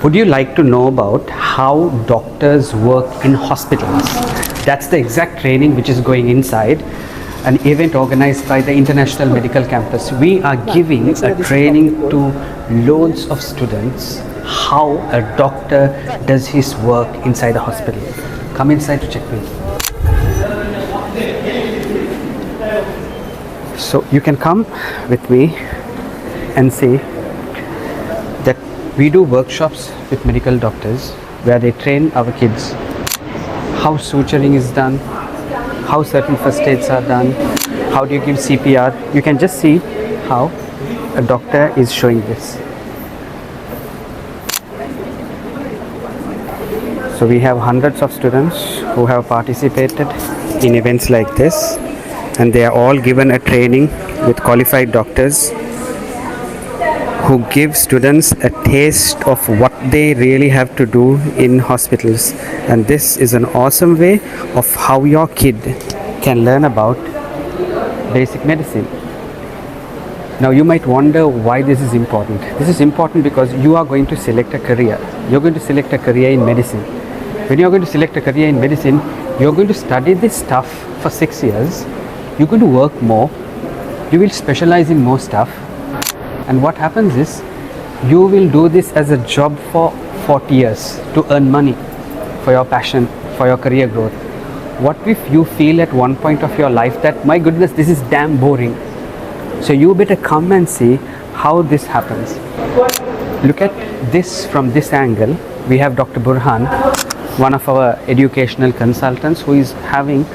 Would you like to know about how doctors work in hospitals? That's the exact training which is going inside an event organized by the International Medical Campus. We are giving a training to loads of students how a doctor does his work inside a hospital. Come inside to check with. So you can come with me and see that we do workshops with medical doctors where they train our kids how suturing is done, how certain first aids are done, how do you give CPR. You can just see how a doctor is showing this. So we have hundreds of students who have participated in events like this, and they are all given a training with qualified doctors who give students a taste of what they really have to do in hospitals. And this is an awesome way of how your kid can learn about basic medicine. Now you might wonder why this is important. This is important because you are going to select a career. You're going to select a career in medicine. When you're going to select a career in medicine, you're going to study this stuff for 6 years. You're going to work more. You will specialize in more stuff. And what happens is, you will do this as a job for 40 years to earn money for your passion, for your career growth. What if you feel at one point of your life that, my goodness, this is damn boring? So you better come and see how this happens. Look at this from this angle. We have Dr. Burhan, one of our educational consultants, who is having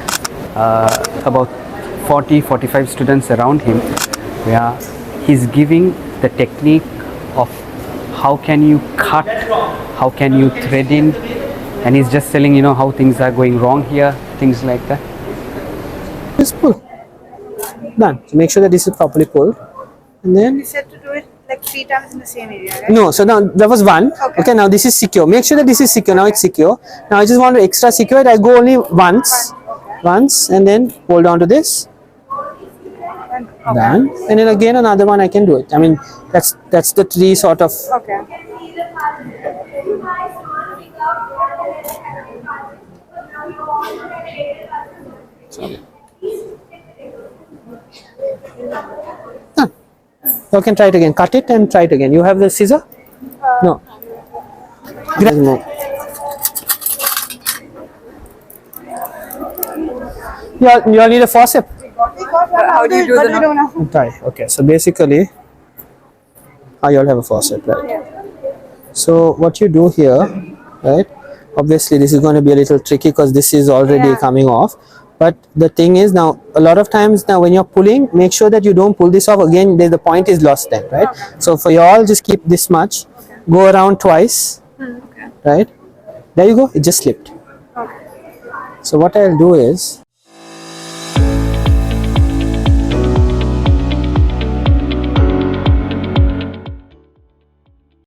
about 40-45 students around him, where he's giving the technique of how can you cut, how can you thread in, and he's just telling how things are going wrong here, things like that. Just pull. Done. So make sure that this is properly pulled, and then You said to do it like 3 times in the same area, right? no. So now that was one. Okay. Now this is secure. Make sure that this is secure. Now it's secure. Now I just want to extra secure it. I go only once, and then hold on to this. Done. And then again another one I can do it. I mean that's the three sort of. Okay. Done. You can try it again. Cut it and try it again. You have the scissor? No. No. You all need a forceps. How do you do the now? Right. Okay. So basically, you all have a faucet, right? Yeah. So what you do here, right? Obviously, this is going to be a little tricky because this is already coming off. But the thing is, now a lot of times now when you're pulling, make sure that you don't pull this off again. The point is lost then, right? Okay. So for you all, just keep this much. Okay. Go around twice. Okay. Right? There you go. It just slipped. Okay. So what I'll do is,